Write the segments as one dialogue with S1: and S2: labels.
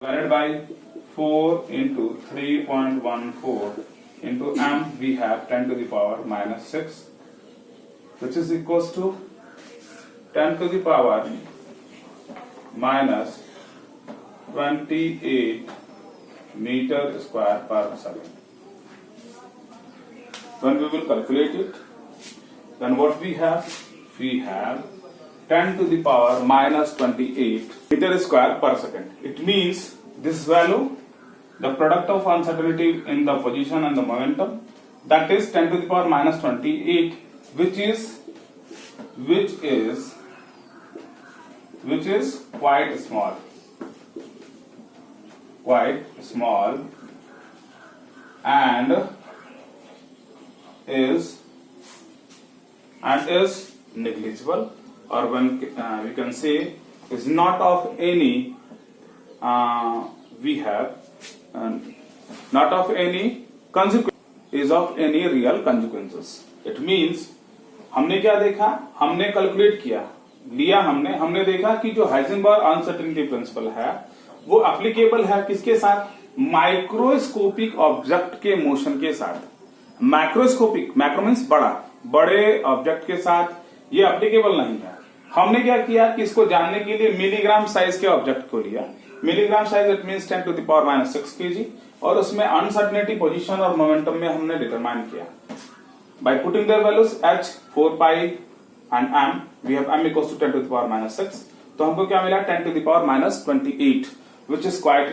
S1: divided by 4 into 3.14 into m, we have 10 to the power minus 6, which is equals to 10 to the power minus 28 meter square per second. When we will calculate it, then what we have? We have 10 to the power minus 28 meter square per second. It means this value, the product of uncertainty in the position and the momentum, that is 10 to the power minus 28, which is quite small, and is negligible, or when we can say is not of any not of any consequence, is of any real consequences. It means हमने क्या देखा, हमने calculate किया, लिया हमने देखा कि जो हाइजेनबर्ग अनसर्टेनिटी प्रिंसिपल है वो एप्लीकेबल है किसके साथ? माइक्रोस्कोपिक ऑब्जेक्ट के मोशन के साथ। मैक्रोस्कोपिक, मैक्रो मीन्स बड़े ऑब्जेक्ट के साथ ये एप्लीकेबल नहीं है। हमने क्या किया कि इसको जानने के लिए मिलीग्राम साइज के ऑब्जेक्ट को लिया। Milligram size it means 10 to the power minus 6 kg, और उसमें अनसर्टेनिटी पोजीशन और मोमेंटम में हमने डिटरमाइन किया by putting their values h, 4 pi and m। We have m equals to 10 to the power minus 6, तो हमको क्या मिला? 10 to the power minus 28, which is quite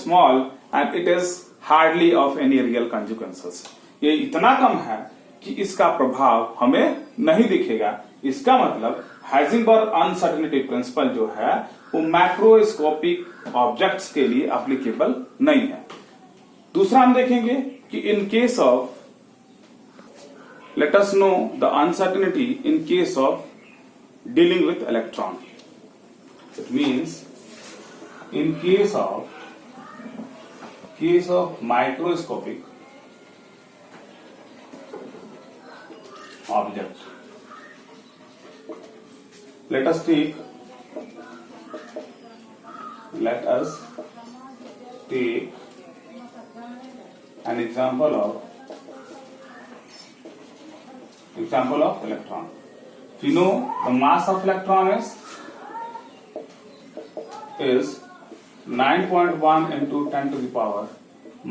S1: small and it is hardly of any real consequences. ये इतना कम है कि इसका प्रभाव हमें नहीं दिखेगा। इसका मतलब हाइजेनबर्ग अनसर्टेनिटी प्रिंसिपल जो है वो मैक्रोस्कोपिक ऑब्जेक्ट्स के लिए एप्लीकेबल नहीं है। दूसरा हम देखेंगे कि in case of, let us know the uncertainty in case of dealing with electron. It means in case of microscopic object, let us take an example of electron. We know the mass of electron is 9.1 into 10 to the power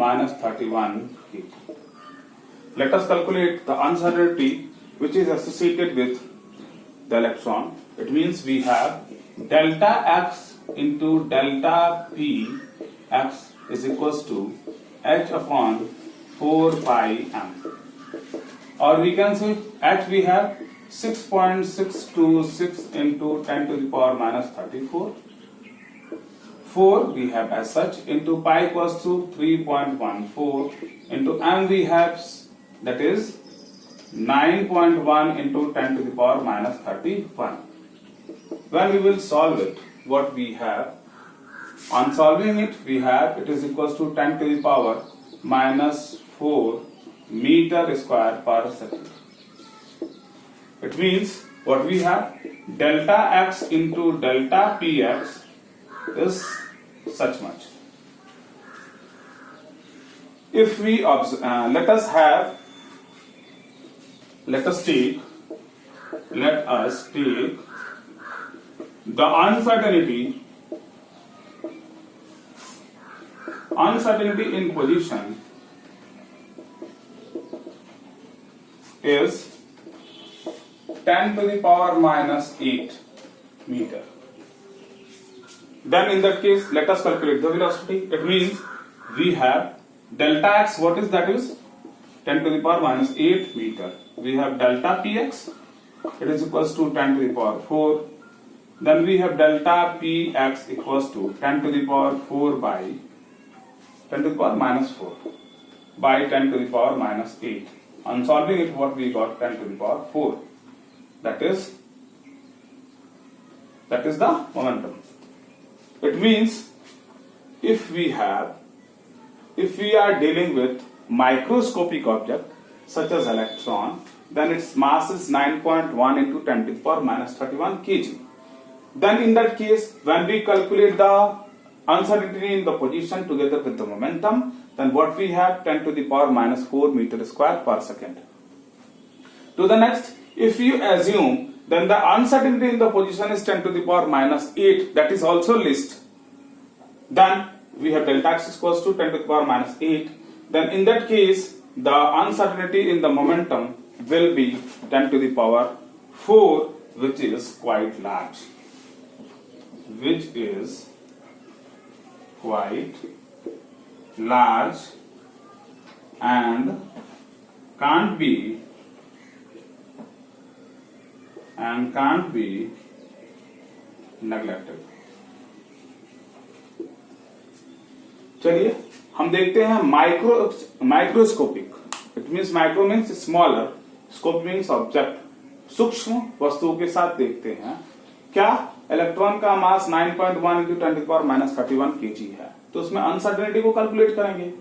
S1: minus 31 kg. Let us calculate the uncertainty which is associated with the electron. It means we have delta x into delta p x is equals to h upon 4 pi m, or we can say h we have 6.626 into 10 to the power minus 34. 4 we have as such into pi equals to 3.14 into m we have, that is 9.1 into 10 to the power minus 31. When we will solve it, what we have? On solving it, we have it is equals to 10 to the power minus 4 meter square per second. It means what we have? Delta x into delta px is such much. If we let us take the uncertainty in position is 10 to the power minus 8 meter. Then in that case, let us calculate the velocity. It means we have delta x, what is that? Is 10 to the power minus 8 meter. We have delta px, it is equals to 10 to the power 4. Then we have delta px equals to 10 to the power 4 by 10 to the power minus 4 by 10 to the power minus 8. On solving it, what we got? 10 to the power 4. That is the momentum. It means if we are dealing with microscopic object such as electron, then its mass is 9.1 into 10 to the power minus 31 kg. Then in that case, when we calculate the uncertainty in the position together with the momentum, then what we have 10 to the power minus 4 meter square per second. To the next, if you assume then the uncertainty in the position is 10 to the power minus 8, that is also least, then we have delta x equals to 10 to the power minus 8. Then in that case the uncertainty in the momentum will be 10 to the power 4, which is quite large, and can't be neglected. चलिए हम देखते हैं microscopic. It means micro means smaller, scope means object, सूक्ष्म वस्तुओं के साथ देखते हैं. क्या इलेक्ट्रॉन का mass 9.1 into 10 to the power minus 31 kg है, तो उसमें अनसर्टेनिटी को कैलकुलेट करेंगे.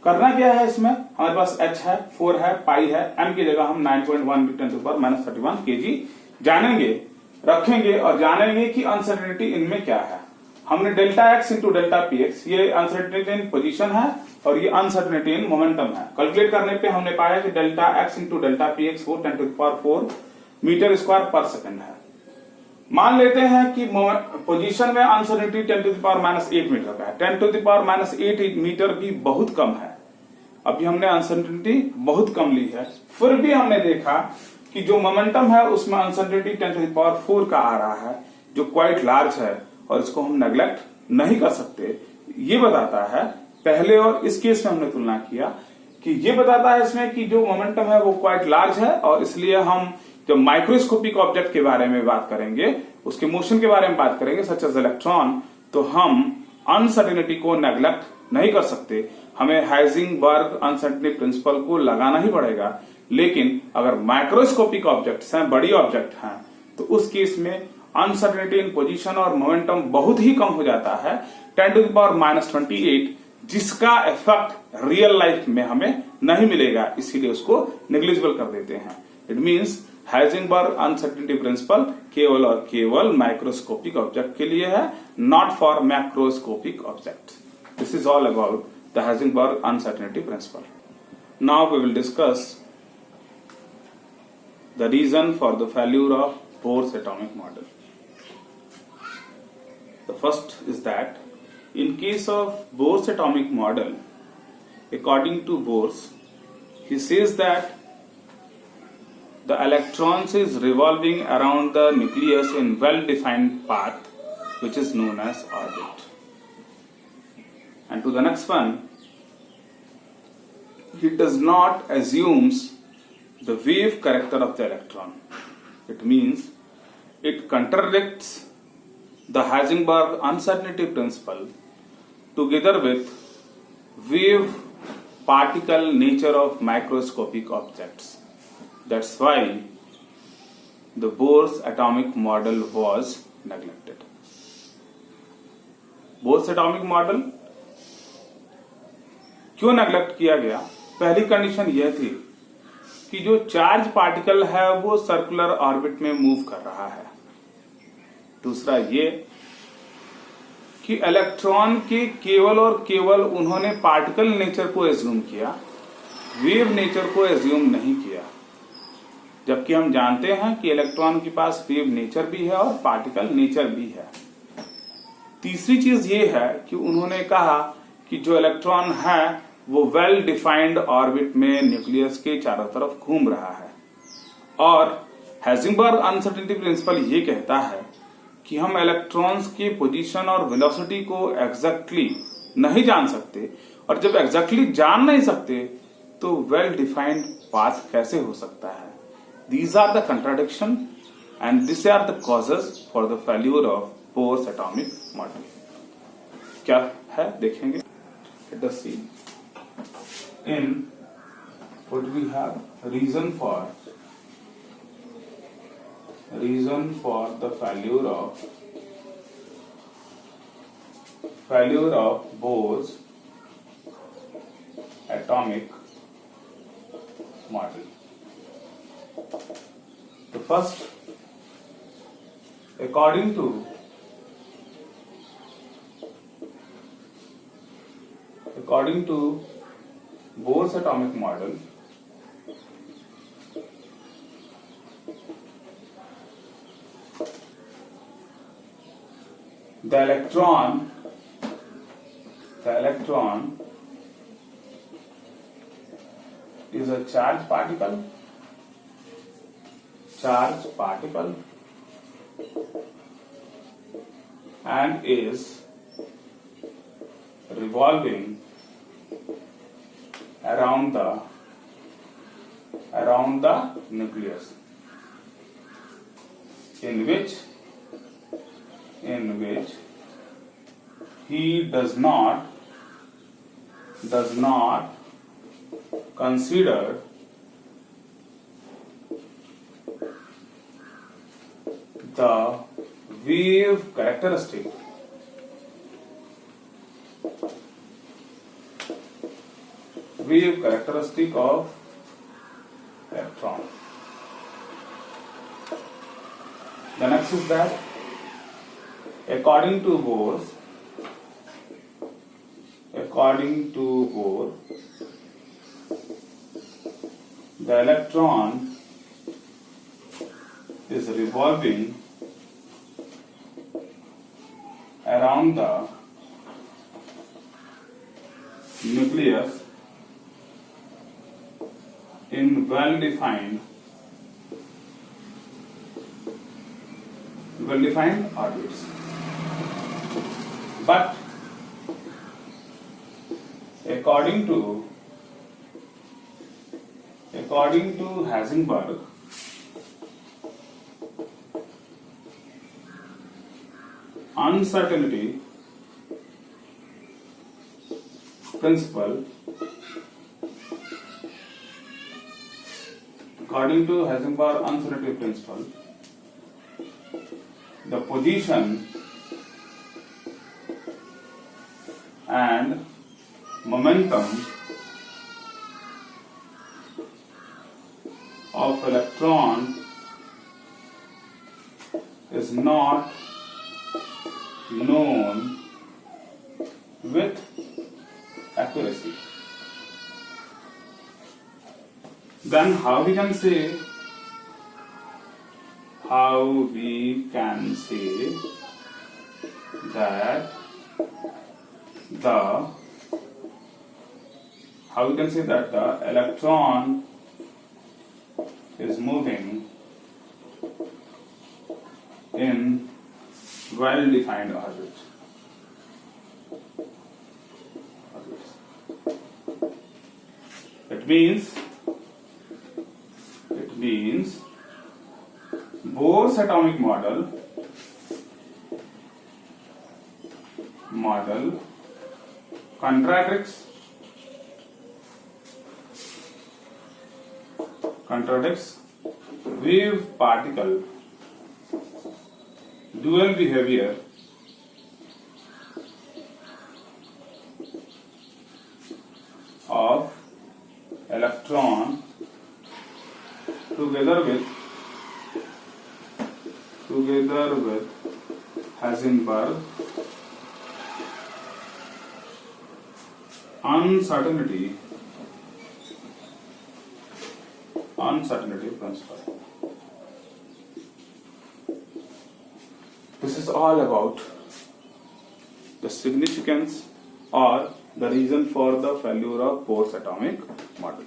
S1: करना क्या है, इसमें हमारे पास h है, 4 है, पाई है, m की जगह हम 9.1 into 10 to the power minus 31 kg जानेंगे, रखेंगे और जानेंगे कि अनसर्टेनिटी इनमें क्या है. हमने delta X into delta P X, ये अनसर्टेनिटी इन पोजीशन है और ये अनसर्टेनिटी इन मोमेंटम है. कैलकुलेट करने पे हमने पाया कि delta X into delta P X वो 10 to the power 4 metre square पर सेकंड है. मान लेते हैं कि पोजीशन में uncertainty 10 to the power minus 8 metre का है. 10 to the power minus 8 metre भी बहुत कम है. अभी हमने अनसर्टेनिटी बहुत कम ली है, फिर भी हमने देखा कि जो मोमेंटम है उसमें अनसर्टेनिटी 10 टू द पावर 4 का आ रहा है, जो क्वाइट लार्ज है और इसको हम नेग्लेक्ट नहीं कर सकते. ये बताता है, पहले और इस केस में हमने तुलना किया कि ये बताता है इसमें कि जो मोमेंटम है वो क्वाइट लार्ज है, और इसलिए हम जब माइक्रोस्कोपिक ऑब्जेक्ट के बारे में बात करेंगे, उसके मोशन के बारे में बात करेंगे सच एज इलेक्ट्रॉन, तो हम अनसर्टेनिटी को नेग्लेक्ट नहीं कर सकते. हमें हाइजेनबर्ग अनसर्टेनिटी प्रिंसिपल को लगाना ही पड़ेगा. लेकिन अगर माइक्रोस्कोपिक ऑब्जेक्ट्स हैं, बड़ी ऑब्जेक्ट हैं, तो उस केस में अनसर्टेनिटी इन पोजीशन और मोमेंटम बहुत ही कम हो जाता है, 10 टू द पावर माइनस 28, जिसका इफेक्ट रियल लाइफ में हमें नहीं मिलेगा, इसीलिए उसको नेग्लिजिबल कर देते हैं. It means Heisenberg uncertainty principle केवल और केवल माइक्रोस्कोपिक ऑब्जेक्ट के लिए है, not for macroscopic object. This is all about the Heisenberg uncertainty principle. Now we will discuss the reason for the failure of Bohr's atomic model. The first is that in case of Bohr's atomic model, according to Bohr, he says that the electrons is revolving around the nucleus in well-defined path, which is known as orbit. And to the next one, he does not assumes the wave character of the electron. It means it contradicts the Heisenberg uncertainty principle together with wave particle nature of microscopic objects. That's why the Bohr's atomic model was neglected. Bohr's atomic model क्यों neglect किया गया? पहली condition यह थी कि जो charge particle है वो सर्कुलर ऑर्बिट में मूव कर रहा है. दूसरा ये कि इलेक्ट्रॉन के केवल और केवल उन्होंने पार्टिकल नेचर को एज्यूम किया, वेव नेचर को एज्यूम नहीं किया, जबकि हम जानते हैं कि इलेक्ट्रॉन के पास वेव नेचर भी है और पार्टिकल नेचर भी है. तीसरी चीज ये है कि उन्होंने कहा कि जो इलेक्ट्रॉन है वो वेल डिफाइंड ऑर्बिट में न्यूक्लियस के चारों तरफ घूम रहा है. और हाइजेनबर्ग अनसर्टेनिटी प्रिंसिपल ये कहता है कि हम इलेक्ट्रॉन्स के पोजीशन और वेलोसिटी को एग्जैक्टली नहीं जान सकते, और जब एग्जैक्टली जान नहीं सकते तो वेल डिफाइंड पाथ कैसे हो सकता है. These are the contradiction and this are the causes for the failure of Bohr's atomic model. क्या है देखेंगे. Let us see in what we have reason for the failure of Bohr's atomic model. The first, according to According to Bohr's atomic model, the electron is a charged particle and is revolving around the nucleus, in which he does not consider the wave characteristic of electron. The next is that according to Bohr, the electron is revolving around the nucleus in well-defined orbits. But according to Heisenberg, uncertainty principle, the position and momentum of electron is not known with accuracy. Then how we can say that the electron is moving in well-defined orbits. It means Bohr's atomic model contradicts wave particle dual behavior of electron together with Heisenberg uncertainty principle. This is all about the significance or the reason for the failure of Bohr's atomic model.